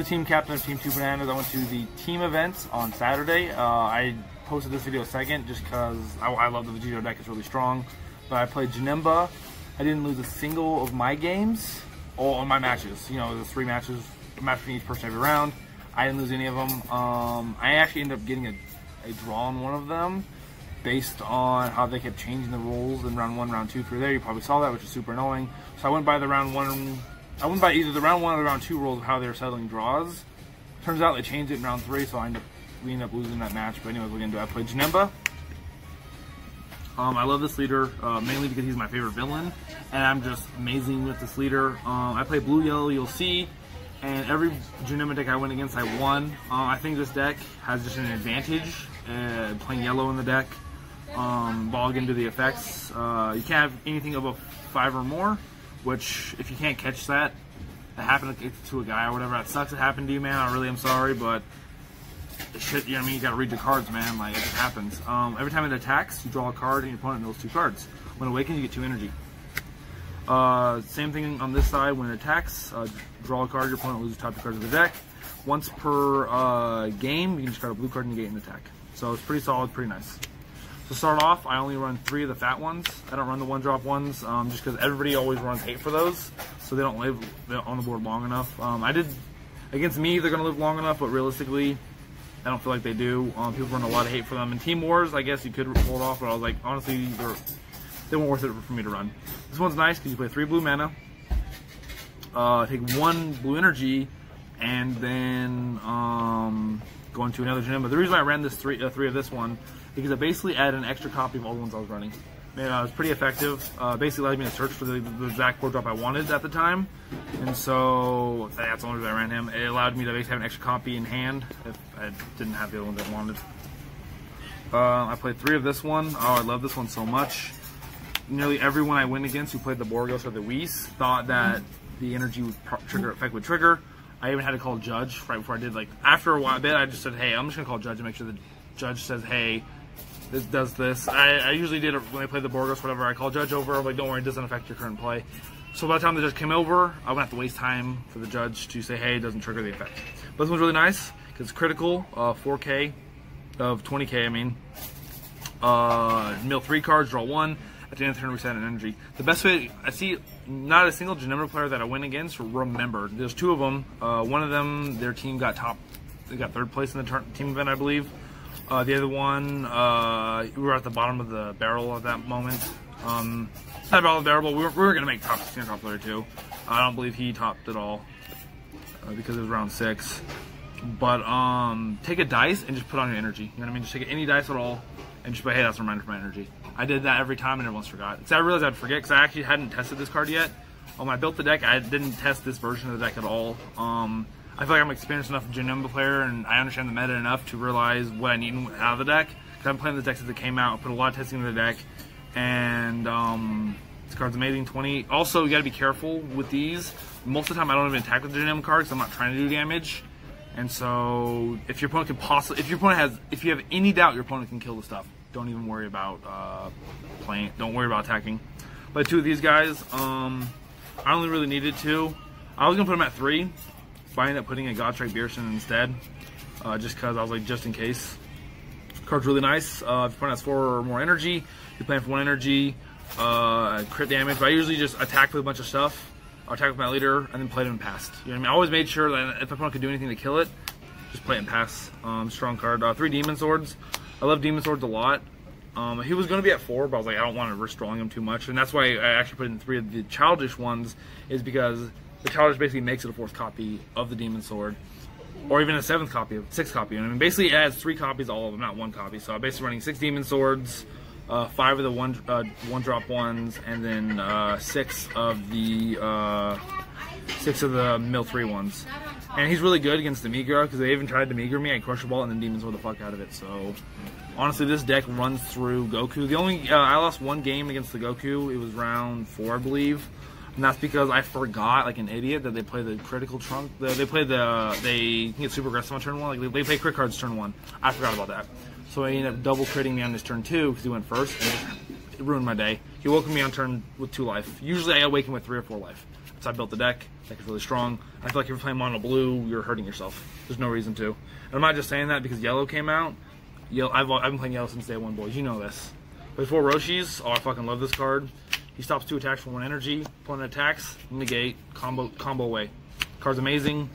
team captain of Team ToooBananas. I went to the team events on Saturday. I posted this video second just because I love the Vegito deck. It's really strong. But I played Janemba. I didn't lose a single of my games, or on my matches. You know, there's 3 matches, a match for each person every round. I didn't lose any of them. I actually ended up getting a draw on one of them based on how they kept changing the rules in round 1, round 2, 3 there. You probably saw that, which is super annoying. So I went by the round 1. I went by either the round 1 or the round 2 rules of how they were settling draws. Turns out they changed it in round 3, so we ended up losing that match. But anyways, we're gonna do. I played Janemba. I love this leader mainly because he's my favorite villain, and I'm just amazing with this leader. I play blue, yellow, you'll see, and every Janemba deck I went against, I won. I think this deck has just an advantage playing yellow in the deck. Bog into the effects. You can't have anything above 5 or more, which if you can't catch that happened to a guy or whatever, that sucks. It happened to you, man. I really am sorry, but shit, you know what I mean? You gotta read your cards, man. Like, it just happens. Every time it attacks, you draw a card and your opponent knows 2 cards. When it awakens, you get 2 energy. Same thing on this side. When it attacks, draw a card, your opponent loses top 2 cards of the deck. Once per game, you can just cut a blue card and negate an attack. So it's pretty solid, pretty nice. To start off, I only run 3 of the fat ones. I don't run the 1-drop ones, just because everybody always runs 8 for those, so they don't live on the board long enough. Against me, they're going to live long enough, but realistically, I don't feel like they do. People run a lot of hate for them. In Team Wars, I guess you could pull it off, but I was like, honestly, they weren't worth it for me to run. This one's nice because you play 3 blue mana, take 1 blue energy, and then go into another Janemba. The reason I ran this 3 of this one because it basically added an extra copy of all the ones I was running. And it was pretty effective. Basically allowed me to search for the exact board drop I wanted at the time. And so that's the only reason I ran him. It allowed me to basically have an extra copy in hand if I didn't have the other ones I wanted. I played 3 of this one. Oh, I love this one so much. Nearly everyone I went against who played the Borgos or the Whis thought that the energy effect would trigger. I even had to call Judge right before I did. Like, after a while, I just said, hey, I'm just going to call Judge and make sure the Judge says, hey, this does this. I usually did it when I played the Borgos, whatever. I call Judge over. I'm like, don't worry, it doesn't affect your current play. So by the time the Judge came over, I wouldn't have to waste time for the Judge to say, hey, it doesn't trigger the effect. But this one's really nice because it's critical, 4K of 20K, I mean. Mill 3 cards, draw 1. At the end of the turn, reset an energy. The best way, I see not a single Janemba player that I went against remembered. There's 2 of them. One of them, their team got they got 3rd place in the team event, I believe. The other one, we were at the bottom of the barrel at that moment. Not bottom of the barrel, but we were going to make top 16 or top 32. I don't believe he topped it all because it was round 6. But take a dice and just put on your energy. You know what I mean? Just take any dice at all and just be, hey, that's a reminder for my energy. I did that every time and everyone's forgot. So I realized I'd forget because I actually hadn't tested this card yet. When I built the deck, I didn't test this version of the deck at all. I feel like I'm experienced enough Janemba player and I understand the meta enough to realize what I need out of the deck. Because I'm playing the deck since it came out, put a lot of testing in the deck, and this card's amazing. 20. Also, you got to be careful with these. Most of the time, I don't even attack with the Janemba card because I'm not trying to do damage. And so, if your opponent can if you have any doubt your opponent can kill the stuff, don't even worry about don't worry about attacking. But 2 of these guys, I only really needed 2. I was gonna put them at 3. But I ended up putting a Godstrike Beerson instead, just because I was like, just in case. Card's really nice. If your opponent has 4 or more energy, you're playing for 1 energy, crit damage. But I usually just attack with a bunch of stuff, or attack with my leader, and then play it and passed. You know what I mean? I always made sure that if my opponent could do anything to kill it, just play it and pass. Strong card. 3 Demon Swords. I love Demon Swords a lot. He was going to be at 4, but I was like, I don't want to risk drawing him too much. And that's why I actually put in 3 of the Childish ones, is because the Childish basically makes it a 4th copy of the Demon Sword, or even a 7th copy, 6th copy. And I mean, basically it adds 3 copies, all of them, not 1 copy. So I'm basically running 6 Demon Swords, 5 of the 1-drop ones, and then 6 of the Mill 3 ones. And he's really good against the Meager because they even tried to Meager me. I crushed the ball and then Demon Sword the fuck out of it. So honestly, this deck runs through Goku. The only I lost 1 game against the Goku. It was round 4, I believe. And that's because I forgot, like an idiot, that they play the critical trunk. They can get super aggressive on turn 1. Like they play crit cards turn 1. I forgot about that. So he ended up double critting me on his turn 2 because he went first, and it ruined my day. He woke me on turn with 2 life. Usually I awaken with 3 or 4 life. I built the deck. The deck is really strong. I feel like if you're playing mono blue, you're hurting yourself. There's no reason to. And I'm not just saying that because yellow came out. I've been playing yellow since day one, boys. You know this. Before Roshi's, oh, I fucking love this card. He stops 2 attacks for 1 energy. Opponent attacks, negate, combo away. Card's amazing.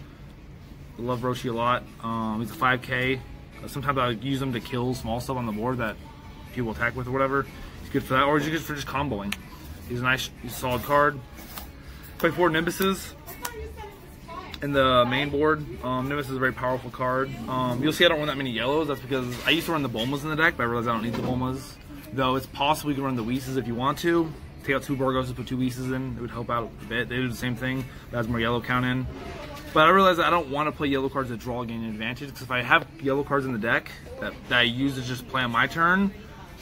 I love Roshi a lot. He's a 5K. Sometimes I use him to kill small stuff on the board that people attack with or whatever. He's good for that, or he's good for just comboing. He's a solid card. Play 4 Nimbuses in the main board. Nimbus is a very powerful card. You'll see I don't run that many yellows. That's because I used to run the Bulmas in the deck, but I realized I don't need the Bulmas. Though it's possible you can run the Weeses if you want to. Take out 2 Borgos, put 2 Weeses in. It would help out a bit. They do the same thing. That has more yellow count in. But I realized that I don't want to play yellow cards that draw gain advantage, because if I have yellow cards in the deck that I use to just play on my turn,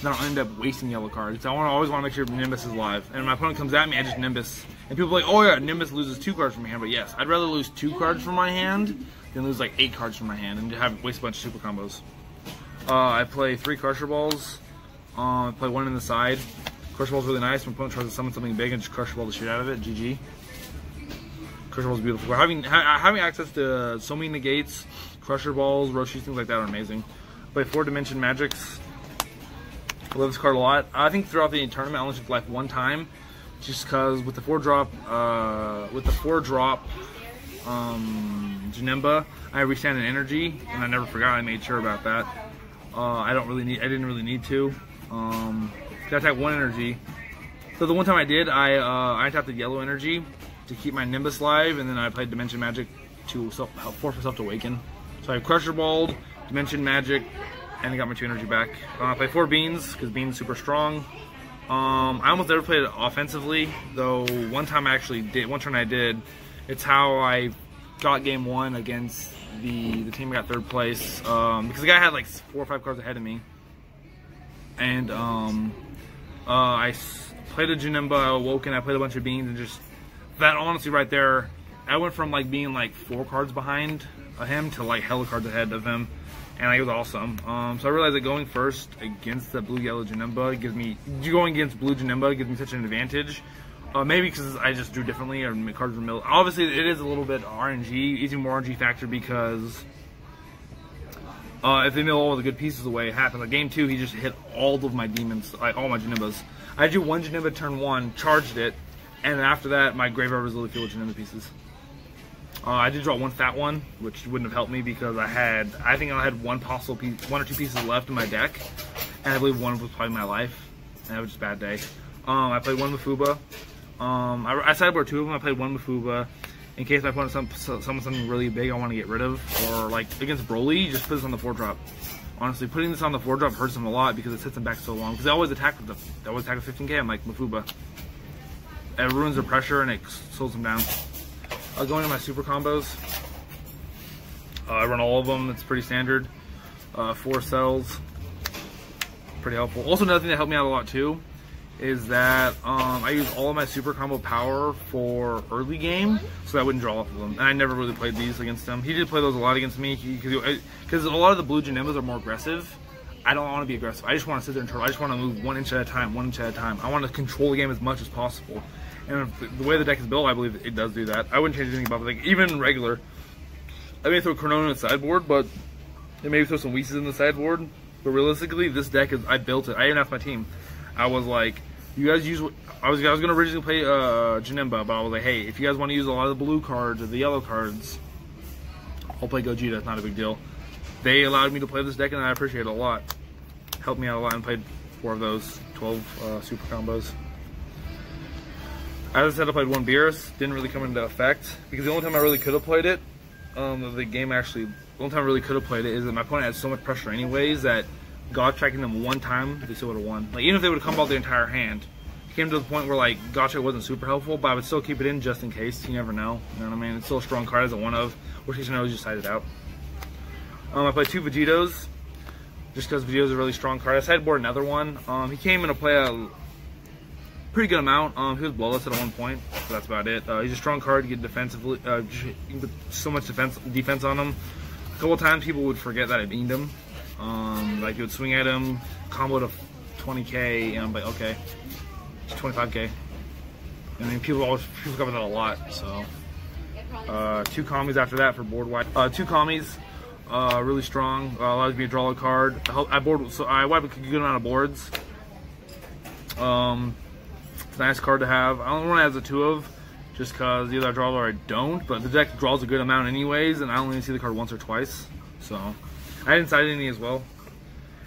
then I'll end up wasting yellow cards. So I always want to make sure Nimbus is live. And when my opponent comes at me, I just Nimbus. And people are like, oh yeah, Nimbus loses 2 cards from my hand. But yes, I'd rather lose 2 cards from my hand than lose like 8 cards from my hand and have waste a bunch of super combos. I play 3 Crusher Balls. I play 1 in the side. Crusher Ball's really nice. My opponent tries to summon something big and just Crusher Ball the shit out of it. GG. Crusher Ball's beautiful. Having access to so many negates, Crusher Balls, Roshis, things like that are amazing. Play 4 Dimension Magics. I love this card a lot. I think throughout the tournament I only took life 1 time, just because with the 4-drop, Janemba, I restand an energy, and I never forgot. I made sure about that. I didn't really need to. I attack 1 energy. So the one time I did, I tapped the yellow energy to keep my Nimbus live, and then I played Dimension Magic to force myself to awaken. So I Crusher Balled, Dimension Magic, and I got my 2 energy back. I play 4 Beans, because Beans super strong. I almost never played it offensively, though one time I actually did, one turn I did. It's how I got game 1 against the team that got 3rd place, because the guy had like 4 or 5 cards ahead of me. And I played a Janemba, I awoke, and I played a bunch of Beans, and just, that honestly right there, I went from like being like 4 cards behind him to like hella cards ahead of him. And it was awesome. So I realized that going first against the blue-yellow Janemba going against blue Janemba gives me such an advantage. Maybe because I just drew differently, or cards were milled. Obviously, it is a little bit RNG, even more RNG factor, because if they mill all the good pieces away, it happens. Like game 2, he just hit all of my demons, like all my Janembas. I drew 1 Janemba turn 1, charged it, and after that, my graveyard was literally filled with Janemba pieces. I did draw 1 fat one, which wouldn't have helped me because I think I had 1 or 2 pieces left in my deck, and I believe 1 was probably my life, and it was just a bad day. I played 1 Mafuba. I sideboard 2 of them. I played 1 Mafuba in case my opponent summons something really big I want to get rid of, or like against Broly, you just put this on the 4-drop. Honestly, putting this on the 4-drop hurts him a lot because it sits him back so long. Because they always attack with 15k. I'm like Mafuba. It ruins their pressure and it slows them down. Going to my super combos, I run all of them. It's pretty standard. 4 cells, pretty helpful. Also, another thing that helped me out a lot too is that I use all of my super combo power for early game, so I wouldn't draw off of them. And I never really played these against him. He did play those a lot against me because a lot of the blue Janembas are more aggressive. I don't want to be aggressive. I just want to sit there and turtle. I just want to move 1 inch at a time, 1 inch at a time. I want to control the game as much as possible. And the way the deck is built, I believe it does do that. I wouldn't change anything about it. Like, even regular, I may throw Chrono in the sideboard, but I maybe throw some Weeses in the sideboard. But realistically, this deck is, I built it. I even asked my team. I was like, you guys use, I was going to originally play Janemba, but I was like, hey, if you guys want to use a lot of the blue cards or the yellow cards, I'll play Gogeta. It's not a big deal. They allowed me to play this deck, and I appreciate it a lot. Helped me out a lot, and played 4 of those 12 super combos. As I said, I played 1 Beerus. Didn't really come into effect because the only time I really could have played it, the only time I really could have played it is that my opponent had so much pressure anyways that God tracking them 1 time, they still would have won. Like, even if they would have come out their entire hand, it came to the point where like Gotcha wasn't super helpful, but I would still keep it in just in case. You never know. You know what I mean? It's still a strong card as a 1 of. Worst case scenario, just side it out. I played 2 Vegetos, just because Vegeto's a really strong card. I sideboard another one. He came in to play a pretty good amount. He was bloodless at 1 point, so that's about it. He's a strong card to get defensively. You can put so much defense on him. A couple of times people would forget that I beamed him. Like you would swing at him, combo to 20k, and I'm like, okay, it's 25k. And then people cover that a lot. So 2 commies after that for board wide. 2 commies, really strong. Allows me to draw a card. I wipe a good amount of boards. It's a nice card to have. I don't want to have the 2 of, just because either I draw or I don't. But the deck draws a good amount anyways, and I only see the card once or twice. So I didn't side any as well.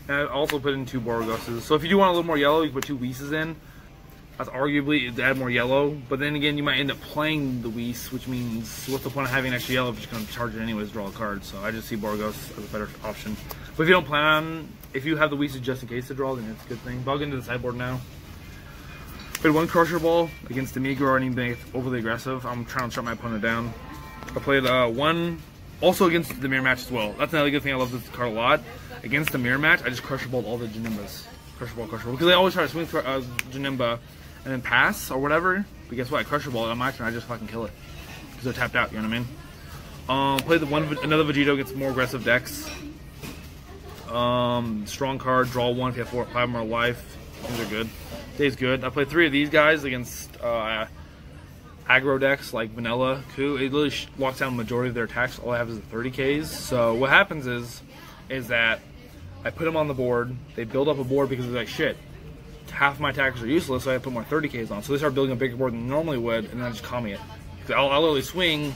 And I also put in 2 Borogoses. So if you do want a little more yellow, you can put 2 Whis in. That's arguably to add more yellow. But then again, you might end up playing the Whis, which means what's the point of having extra yellow if you're just going to charge it anyways to draw a card. So I just see Borogos as a better option. But if you don't plan on, if you have the Whis just in case to draw, then it's a good thing. But I'll get into the sideboard now. Played 1 Crusher Ball against Demigro or anything overly aggressive. I'm trying to shut my opponent down. I played 1 also against the mirror match as well. That's another good thing. I love this card a lot. Against the mirror match, I just Crusher Balled all the Janembas. Crusher Ball. Because they always try to swing Janemba and then pass or whatever. But guess what? I Crusher Ball on my turn. I just fucking kill it. Because they're tapped out, you know what I mean? Played another Vegito against more aggressive decks. Strong card, draw 1 if you have 5 more life. Things are good. Day's good. I played 3 of these guys against aggro decks like Vanilla, Coup. It literally locks down the majority of their attacks. All I have is the 30Ks. So what happens is that I put them on the board. They build up a board because they're like, shit, half my attackers are useless, so I have to put more 30Ks on. So they start building a bigger board than they normally would, and then I just commie it. I'll literally swing,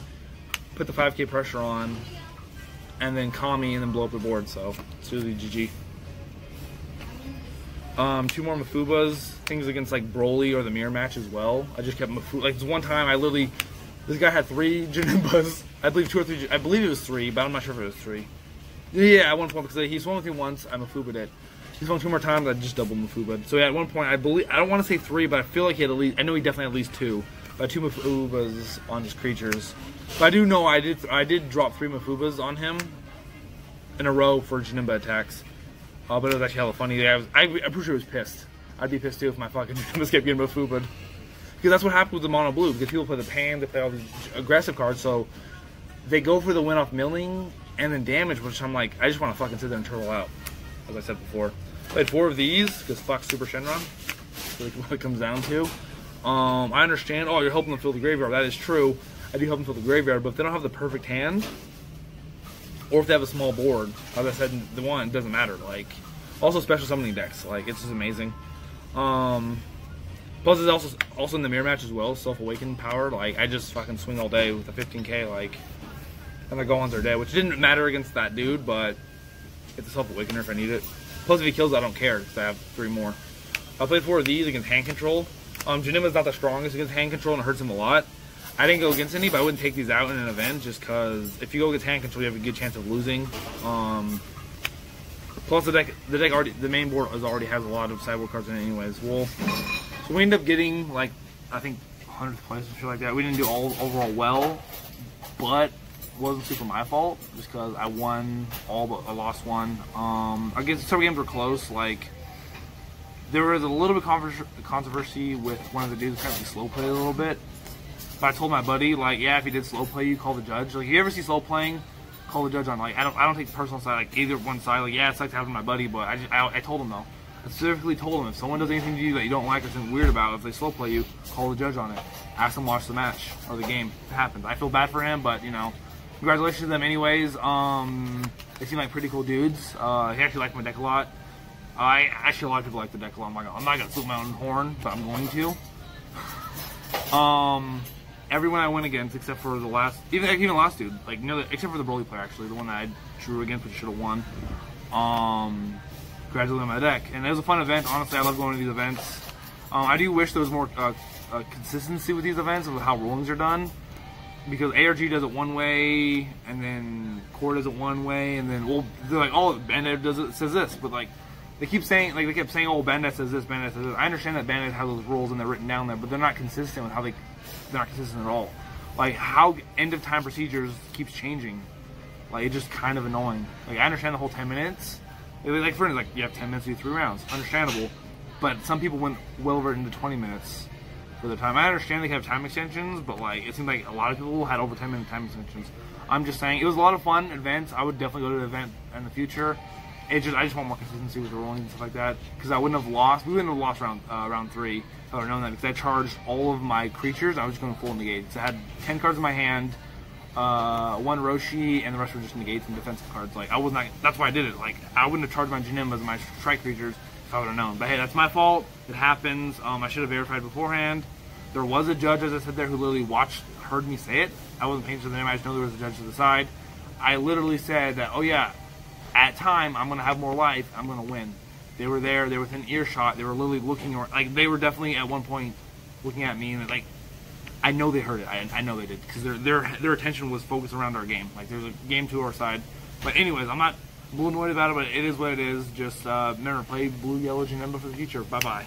put the 5K pressure on, and then commie, and then blow up the board. So it's usually GG. 2 more Mafubas, things against like Broly or the mirror match as well. I just kept Mafuba. Like this one time, this guy had 3 Janembas. I believe 2 or 3. I believe it was 3, but I'm not sure if it was 3. Yeah, at one point because he swung with me once, I Mafuba'd it. He swung 2 more times, I just double Mafuba'd. So yeah, at one point, I don't want to say 3, but I feel like he had at least. I know he definitely had at least 2. But 2 Mafubas on his creatures. But I do know I did drop 3 Mafubas on him in a row for Janemba attacks. But it was actually hella funny. I'm pretty sure he was pissed. I'd be pissed too if my fucking Janembas kept getting Mafuba'd. Because that's what happened with the mono blue. Because people play the pan, they play all these aggressive cards, so they go for the win off milling and then damage, which I'm like, I just want to fucking sit there and turtle out, as I said before. Played 4 of these because fuck Super Shenron. That's really what it comes down to. I understand. Oh, you're helping them fill the graveyard. That is true. I do help them fill the graveyard, but if they don't have the perfect hand, or if they have a small board, as I said, the one, it doesn't matter. Like, also special summoning decks. Like, it's just amazing. Plus, it's also in the mirror match as well. Self-awakened power. Like, I just fucking swing all day with a 15K. Like, and the Gohan's are dead, which didn't matter against that dude, but it's a self-awakener if I need it. Plus, if he kills, I don't care because I have 3 more. I played 4 of these against hand control. Janemba's not the strongest against hand control and it hurts him a lot. I didn't go against any, but I wouldn't take these out in an event just because if you go against hand control, you have a good chance of losing. Plus, the main board already has a lot of sideboard cards in it anyways. Well, so we ended up getting, like, I think 100th place or shit like that. We didn't do overall well, but it wasn't super my fault just because I won all but I lost 1. I guess several games were close. Like, there was a little bit of controversy with one of the dudes kind of slow play a little bit. But I told my buddy, like, yeah, if he did slow play, you call the judge. Like, if you ever see slow playing, call the judge on. Like, I don't take the personal side, like, either one side. Like, yeah, it's like to have my buddy, but I told him, though. I specifically told him, if someone does anything to you that you don't like or something weird about, if they slow play you, call the judge on it. Ask them to watch the match or the game. It happens. I feel bad for him, but, you know, congratulations to them anyways. They seem like pretty cool dudes. He actually liked my deck a lot. Actually, a lot of people like the deck a lot. I'm not going to flip my own horn, but I'm going to. Everyone I went against, except for the last, even the last dude, like, you know, except for the Broly player, actually, the one that I drew against, which should have won. Congratulated on my deck, and it was a fun event. Honestly, I love going to these events. I do wish there was more consistency with these events of how rulings are done, because ARG does it one way, and then Core does it one way, and then they're like, oh, Bandit says this, but like. They keep saying, like, oh, Bandit says this, Bandit says this. I understand that Bandit has those rules and they're written down there, but they're not consistent with how they're not consistent at all. Like, how end of time procedures keeps changing. Like, it's just kind of annoying. Like, I understand the whole 10 minutes. Like, for instance, like, you have 10 minutes to do 3 rounds. Understandable. But some people went well over into 20 minutes for the time. I understand they can have time extensions, but, like, it seemed like a lot of people had over 10-minute time extensions. I'm just saying, it was a lot of fun events. I would definitely go to an event in the future. I just want more consistency with the rolling and stuff like that, because I wouldn't have lost. We wouldn't have lost round 3 if I would have known that, because I charged all of my creatures. I was just going full negate. So I had 10 cards in my hand, 1 Roshi, and the rest were just negates and defensive cards. Like, I was not. That's why I did it. Like, I wouldn't have charged my Janembas and my strike creatures if I would have known. But hey, that's my fault. It happens. I should have verified beforehand. There was a judge, as I said there, who literally heard me say it. I wasn't paying attention to the name. I just know there was a judge to the side. I literally said that, oh yeah, at time, I'm going to have more life, I'm going to win. They were there, they were within earshot, they were literally looking, like, they were definitely at one point looking at me, and like, I know they heard it, I know they did, because their attention was focused around our game. Like, there's a game to our side. But anyways, I'm not blue annoyed about it, but it is what it is. Just, remember, play blue, yellow, Janemba for the future. Bye-bye.